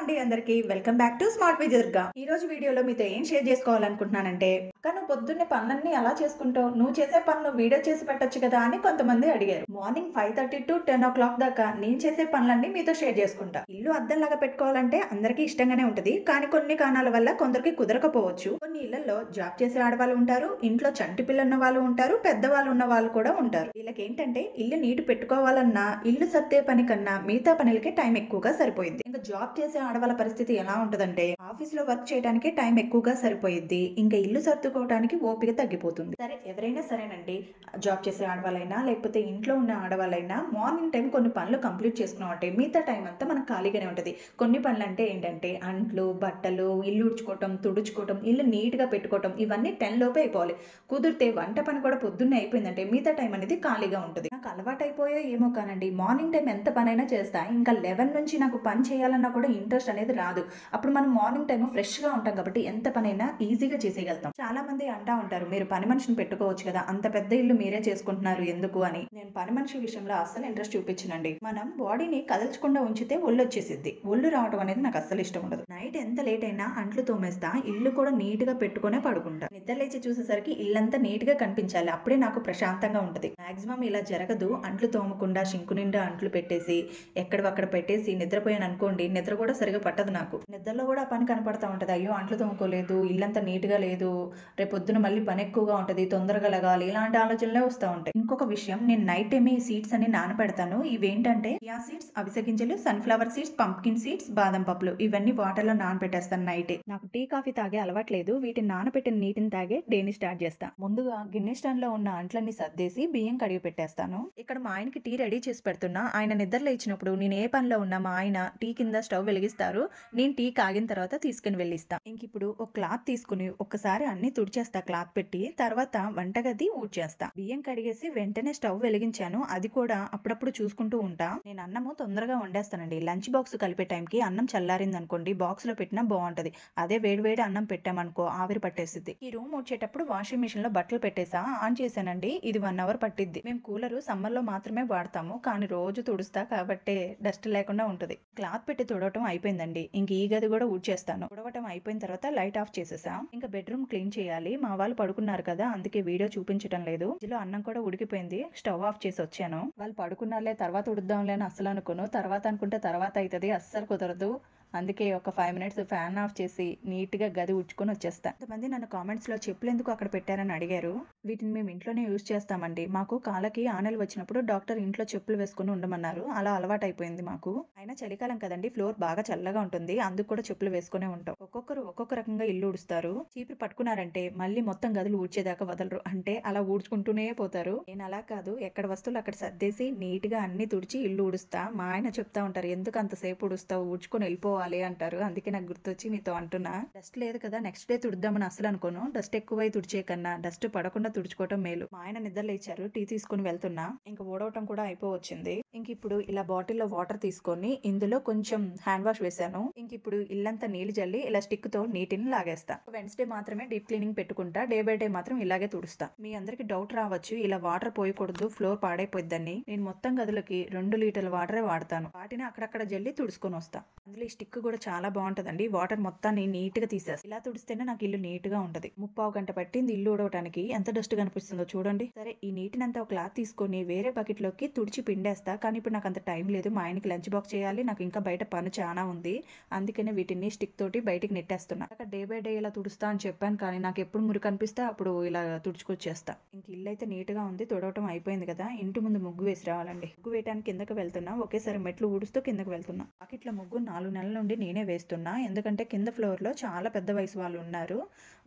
అండి అందరికి welcome back to smart విజర్గా. ఈ రోజు వీడియోలో మీతో ఏం షేర్ చేసుకోవాలనుకుంటున్నానంటే, అక్క నువ్వు పొద్దున్నే పనులన్నీ ఎలా చేసుకుంటావు, నువ్వు చేసే పనులు వీడియో చేసి పెట్టొచ్చు కదా అని కొంతమంది అడిగారు. మార్నింగ్ 5:30 టు 10 o'clock దాకా నేను చేసే పనులన్నీ మీతో షేర్ చేసుకుంటా. ఇల్లు అద్దంలాగా పెట్టుకోవాలంటే అందరికీ ఇష్టంగానే ఉంటది, కానీ కొన్ని కారణాల వల్ల కొందరికి కుదరకపోవచ్చు. కొన్ని ఇళ్లలో జాబ్ చేసే ఆడవాళ్ళు ఉంటారు, ఇంట్లో చంటి పిల్లలు ఉన్న వాళ్ళు ఉంటారు, పెద్దవాళ్ళు ఉన్న వాళ్ళు కూడా ఉంటారు. వీళ్ళకి ఏంటంటే ఇల్లు నీట్ పెట్టుకోవాలన్నా ఇల్లు సర్దే పని కన్నా మిగతా పనులకే టైం ఎక్కువగా సరిపోయింది. ఇంకా జాబ్ చేసే ఆడవాళ్ళ పరిస్థితి ఎలా ఉంటదంటే, ఆఫీస్ లో వర్క్ చేయడానికి టైం ఎక్కువగా సరిపోయింది, ఇంకా ఇల్లు సర్దుకోవడానికి ఓపిక తగ్గిపోతుంది. సరే ఎవరైనా సరేనండి, జాబ్ చేసే ఆడవాళ్ళైనా లేకపోతే ఇంట్లో ఉన్న ఆడవాళ్ళైనా మార్నింగ్ టైం కొన్ని పనులు కంప్లీట్ చేసుకున్నాం అంటే మిగతా టైం అంతా మనకు ఖాళీగానే ఉంటది. కొన్ని పనులు అంటే ఏంటంటే అంట్లు, బట్టలు, ఇల్లు ఉడ్చుకోవటం, తుడుచుకోవటం, ఇల్లు నీట్ గా పెట్టుకోవటం, ఇవన్నీ 10 లోపే అయిపోవాలి. కుదిరితే వంట పని కూడా పొద్దున్నే అయిపోయిందంటే మిగతా టైం అనేది ఖాళీగా ఉంటుంది. నాకు అలవాటు అయిపోయో ఏమో కానండి, మార్నింగ్ టైం ఎంత పనైనా చేస్తా, ఇంకా 11 నుంచి నాకు పని చేయాలన్నా కూడా ఇంట్రెస్ట్ అనేది రాదు. అప్పుడు మనం మార్నింగ్ టైం ఫ్రెష్ గా ఉంటాం కాబట్టి ఎంత పనైనా ఈజీగా చేసేయగలుగుతాం. చాలా మంది అంటా ఉంటారు, మీరు పని మనిషిని పెట్టుకోవచ్చు కదా, అంత పెద్ద ఇల్లు మీరే చేసుకుంటున్నారు ఎందుకు అని. నేను పని మనిషి విషయంలో అస్సలు ఇంట్రెస్ట్ చూపించనండి. మనం బాడీని కదల్చకుండా ఉంచితే ఒళ్ళు వచ్చేసిద్ది. ఒళ్ళు రావడం అనేది నాకు అస్సలు ఇష్టం ఉండదు. నైట్ ఎంత లేట్ అయినా అంట్లు తోమేస్తా, ఇల్లు కూడా నీట్ గా పెట్టుకునే పడుకుంటా. నిద్ర లేచి చూసేసరికి ఇల్లంతా నీట్ గా కనిపించాలి, అప్పుడే నాకు ప్రశాంతంగా ఉంటది. మాక్సిమం ఇలా జరగదు. అంట్లు తోమకుండా షింకు నిండా అంట్లు పెట్టేసి ఎక్కడవక్కడ పెట్టేసి నిద్రపోయాను అనుకోండి, నిద్ర కూడా సరిగా పట్టదు నాకు. నిద్రలో కూడా ఆ పని కనపడతా ఉంటది, అయ్యో అంట్లు తోముకోలేదు, ఇల్లంతా నీట్ గా లేదు, రేపు పొద్దున మళ్ళీ పని ఎక్కువగా ఉంటది, తొందరగా లగాలి, ఇలాంటి ఆలోచనలే వస్తూ ఉంటాయి. ఇంకొక విషయం, నేను నైట్ టైం ఈ సీడ్స్ అని నానబెడతాను. ఇవేంటంటే చియా సీడ్స్, అవిసె గింజలు, సన్ఫ్లవర్ సీడ్స్, పంప్కిన్ సీడ్స్, బాదం పప్పులు, ఇవన్నీ వాటర్ లో నానబెట్టేస్తాను నైటే. నాకు టీ కాఫీ తాగే అలవాట్లేదు, వీటిని నానబెట్టిన నీటిని తాగే డేని స్టార్ట్ చేస్తా. ముందుగా గిన్నె స్టాండ్ లో ఉన్న అంట్లన్నీ సర్దేసి బియ్యం కడిగి పెట్టేస్తాను. ఇక్కడ మా ఆయనకి టీ రెడీ చేసి పెడుతున్నా. ఆయన నిద్రలో ఇచ్చినప్పుడు నేను ఏ పనిలో ఉన్నా మా ఆయన టీ కింద స్టవ్ వెలిగిస్తారు, నేను టీ కాగిన తర్వాత తీసుకుని వెళ్ళిస్తా. ఇంక ఇప్పుడు ఒక క్లాత్ తీసుకుని ఒక్కసారి అన్ని తుడిచేస్తా క్లాత్ పెట్టి, తర్వాత వంటగది ఊడ్చేస్తా. బియ్యం కడిగేసి వెంటనే స్టవ్ వెలిగించాను, అది కూడా అప్పుడప్పుడు చూసుకుంటూ ఉంటా. నేను అన్నము తొందరగా వండేస్తానండి. లంచ్ బాక్స్ కలిపే టైంకి అన్నం చల్లారింది అనుకోండి, బాక్స్ లో పెట్టినా బాగుంటది. అదే వేడివేడి అన్నం పెట్టామనుకో ఆవిరి పట్టేసిద్ది. ఈ రూమ్ ఊడ్చేటప్పుడు వాషింగ్ మిషన్ లో బట్టలు పెట్టేసా, ఆన్ చేశానండి. ఇది 1 అవర్ పట్టిద్ది. మేము కూలరు సమ్మర్ లో మాత్రమే వాడతాము, కానీ రోజు తుడుస్తా కాబట్టి డస్ట్ లేకుండా ఉంటది. క్లాత్ పెట్టి తుడవటం అయిపోయిందండి. ఇంక ఈ గది కూడా ఊడ్చేస్తాను. తుడవటం అయిపోయిన తర్వాత లైట్ ఆఫ్ చేసేసా. ఇంకా బెడ్రూమ్ క్లీన్ చేయాలి. మా వాళ్ళు పడుకున్నారు కదా, అందుకే వీడియో చూపించడం లేదు. ఇందులో అన్నం కూడా ఉడికిపోయింది, స్టవ్ ఆఫ్ చేసి వచ్చాను. వాళ్ళు పడుకున్నారులే తర్వాత ఉడుద్దాంలే అని అస్సలు అనుకోను. తర్వాత అనుకుంటే తర్వాత అవుతుంది, అస్సలు కుదరదు. అందుకే ఒక 5 minutes ఫ్యాన్ ఆఫ్ చేసి నీట్ గా గది ఉడ్చుకొని వచ్చేస్తా. కొంతమంది నన్ను కామెంట్స్ లో చెప్పులు ఎందుకు అక్కడ పెట్టారని అడిగారు. వీటిని మేము ఇంట్లోనే యూజ్ చేస్తామండి. మాకు కాళ్ళకి ఆనెలు వచ్చినప్పుడు డాక్టర్ ఇంట్లో చెప్పులు వేసుకుని ఉండమన్నారు, అలా అలవాటు అయిపోయింది మాకు. అయినా చలికాలం కదండి, ఫ్లోర్ బాగా చల్లగా ఉంటుంది, అందుకు కూడా చెప్పులు వేసుకునే ఉంటాం. ఒక్కొక్కరు ఒక్కొక్క రకంగా ఇల్లు ఊడుస్తారు. చీపురు పట్టుకున్నారంటే మళ్ళీ మొత్తం గదులు ఊడ్చేదాకా వదలరు, అంటే అలా ఊడ్చుకుంటూనే పోతారు. నేను అలా కాదు, ఎక్కడ వస్తువులు అక్కడ సర్దేసి నీట్ గా అన్ని తుడిచి ఇల్లు ఊడుస్తా. మా ఆయన చెప్తా ఉంటారు, ఎందుకు అంతసేపు ఊడుస్తావు, ఊడ్చుకొని వెళ్ళిపోవాలి అంటారు. అందుకే నాకు గుర్తొచ్చి మీతో అంటున్నా. డస్ట్ లేదు కదా, నెక్స్ట్ డే తుడుద్దామని అసలు అనుకోను. డస్ట్ ఎక్కువై తుడిచే కన్నా డస్ట్ పడకుండా తుడుచుకోవటం మేలు. మా ఆయన నిద్రలో ఇచ్చారు, టీ తీసుకుని వెళ్తున్నా. ఇంకా ఊడవటం కూడా అయిపోవచ్చింది. ఇంక ఇప్పుడు ఇలా బాటిల్లో వాటర్ తీసుకొని ఇందులో కొంచెం హ్యాండ్ వాష్ వేసాను. ఇంక ఇప్పుడు ఇల్లంతా నీళ్లు జల్లి ఇలా స్టిక్ తో నీటిని లాగేస్తా. వెన్స్డే మాత్రమే డీప్ క్లీనింగ్ పెట్టుకుంటా, డే బై డే మాత్రం ఇలాగే తుడుస్తా. మీ అందరికి డౌట్ రావచ్చు, ఇలా వాటర్ పోయకూడదు ఫ్లోర్ పాడైపోద్దని. నేను మొత్తం గదులకి 2 లీటర్ల వాటరే వాడతాను. వాటిని అక్కడక్కడ జల్లి తుడుచుకొని వస్తా. అందులో ఈ స్టిక్ కూడా చాలా బాగుంటదండి, వాటర్ మొత్తాన్ని నీట్ గా తీసేస్తా. ఇలా తుడిస్తేనే నాకు ఇల్లు నీట్ గా ఉంటది. 3/4 గంట పట్టింది ఇల్లు ఊడవటానికి, ఎంత డస్ట్ కనిపిస్తుందో చూడండి. సరే ఈ నీటినంతా ఒక క్లాత్ తీసుకొని వేరే బకెట్ లోకి తుడిచి పిండేస్తా, కానీ ఇప్పుడు నాకు అంత టైం లేదు. మా ఆయనకి లంచ్ బాక్స్ చేయాలి, నాకు ఇంకా బయట పని చాలా ఉంది, అందుకనే వీటిని స్టిక్ తోటి బయటికి నెట్టేస్తున్నా. డే బై డే ఇలా తుడుస్తా అని చెప్పాను, కానీ నాకు ఎప్పుడు మురికి కనిపిస్తే అప్పుడు ఇలా తుడుచుకొచ్చేస్తా. ఇంక ఇల్లు అయితే నీట్ గా ఉంది, తుడవటం అయిపోయింది కదా. ఇంటి ముందు ముగ్గు వేసి రావాలండి. ముగ్గు వేయడానికి కిందకి వెళ్తున్నా, ఒకేసారి మెట్లు ఊడుస్తూ కిందకి వెళ్తున్నా. బకెట్ల ముగ్గు 4 నెలల నుండి నేనే వేస్తున్నా, ఎందుకంటే కింద ఫ్లోర్ లో చాలా పెద్ద వయసు వాళ్ళు ఉన్నారు.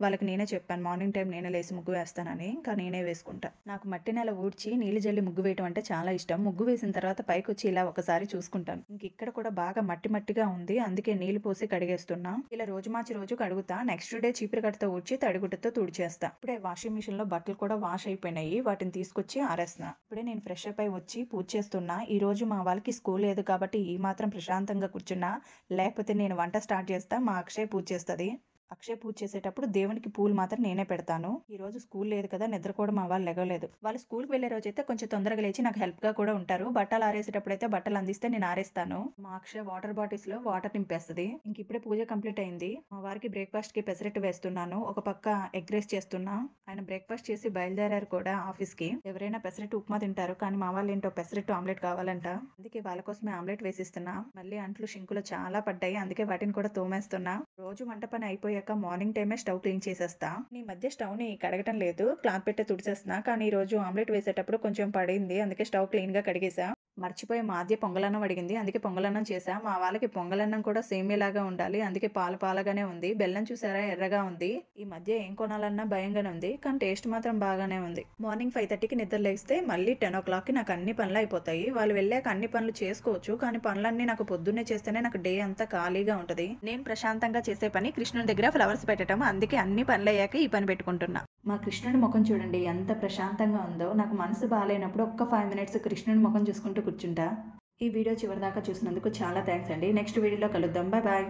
వాళ్ళకి నేనే చెప్పాను మార్నింగ్ టైం నేనే లేసి ముగ్గు వేస్తానని, ఇంకా నేనే వేసుకుంటా. నాకు మట్టి నెల ఊడ్చి నీళ్లు జల్లి ముగ్గు వేయటం అంటే చాలా ఇష్టం. ముగ్గు వేసిన తర్వాత పైకి వచ్చి ఇలా ఒకసారి చూసుకుంటాను. ఇంక ఇక్కడ కూడా బాగా మట్టి మట్టిగా ఉంది, అందుకే నీళ్లు పోసి కడిగేస్తున్నా. ఇలా రోజు మార్చి రోజు కడుగుతా. నెక్స్ట్ డే చీపురు కట్టతో ఊడ్చి తడిగుడ్డతో తుడిచేస్తా. ఇప్పుడే వాషింగ్ మిషన్ లో బట్టలు కూడా వాష్ అయిపోయినాయి, వాటిని తీసుకొచ్చి ఆరేస్తున్నా. ఇప్పుడే నేను ఫ్రెష్ అప్ అయి వచ్చి పూజ చేస్తున్నా. ఈ రోజు మా వాళ్ళకి స్కూల్ లేదు కాబట్టి ఈ మాత్రం ప్రశాంతంగా కూర్చున్నా, లేకపోతే నేను వంట స్టార్ట్ చేస్తా, మా అక్షయ్ పూజ చేస్తుంది. అక్షయ పూజ చేసేటప్పుడు దేవునికి పూలు మాత్రం నేనే పెడతాను. ఈ రోజు స్కూల్ లేదు కదా, నిద్ర కూడా మా వాళ్ళు లెగలేదు. వాళ్ళు స్కూల్కి వెళ్లే రోజు అయితే కొంచెం తొందరగా లేచి నాకు హెల్ప్ గా కూడా ఉంటారు. బట్టలు ఆరేసేటప్పుడు అయితే బట్టలు అందిస్తే నేను ఆరేస్తాను. మా అక్షయ వాటర్ బాటిల్స్ లో వాటర్ నింపేస్తుంది. ఇంక ఇప్పుడే పూజ కంప్లీట్ అయింది. మా వారికి బ్రేక్ఫాస్ట్ కి పెసరట్టు వేస్తున్నాను. ఒక పక్క ఎగ్ రైస్ చేస్తున్నా. ఆయన బ్రేక్ఫాస్ట్ చేసి బయలుదేరారు కూడా ఆఫీస్ కి. ఎవరైనా పెసరట్టు ఉప్మా తింటారు, కానీ మా వాళ్ళు ఏంటో పెసరట్టు ఆమ్లెట్ కావాలంట. అందుకే వాళ్ళ కోసమే ఆమ్లెట్ వేసిస్తున్నా. మళ్ళీ అంట్లు షింకులో చాలా పడ్డాయి, అందుకే వాటిని కూడా తోమేస్తున్నా. రోజు వంట పని అయిపోయాక మార్నింగ్ టైమే స్టవ్ క్లీన్ చేసేస్తా. ఈ మధ్య స్టవ్ ని కడగటం లేదు, క్లాత్ పెట్టి తుడిచేస్తున్నా. కానీ ఈ రోజు ఆమ్లెట్ వేసేటప్పుడు కొంచెం పడింది, అందుకే స్టవ్ క్లీన్ గా కడిగేసా. మర్చిపోయి మా ఆద్య పొంగలన్నం అడిగింది, అందుకే పొంగలన్నం చేసా. మా వాళ్ళకి పొంగలన్నం కూడా సేమియాలాగా ఉండాలి, అందుకే పాలగానే ఉంది. బెల్లం చూసారా ఎర్రగా ఉంది. ఈ మధ్య ఏం కొనాలన్నా భయంగానే ఉంది, కానీ టేస్ట్ మాత్రం బాగానే ఉంది. మార్నింగ్ 5:30కి నిద్ర లేస్తే మళ్ళీ 10 o'clockకి నాకు అన్ని పనులు అయిపోతాయి. వాళ్ళు వెళ్ళాక అన్ని పనులు చేసుకోవచ్చు, కానీ పనులన్నీ నాకు పొద్దున్నే చేస్తేనే నాకు డే అంతా ఖాళీగా ఉంటది. నేను ప్రశాంతంగా చేసే పని కృష్ణుడి దగ్గర ఫ్లవర్స్ పెట్టడం, అందుకే అన్ని పనులు అయ్యాక ఈ పని పెట్టుకుంటున్నా. మా కృష్ణుడి ముఖం చూడండి ఎంత ప్రశాంతంగా ఉందో. నాకు మనసు బాగాలేనప్పుడు ఒక్క 5 minutes కృష్ణుడి ముఖం చూసుకుంటూ కూర్చుంటా. ఈ వీడియో చివరిదాకా చూసినందుకు చాలా థ్యాంక్స్ అండి. నెక్స్ట్ వీడియోలో కలుద్దాం. Bye bye.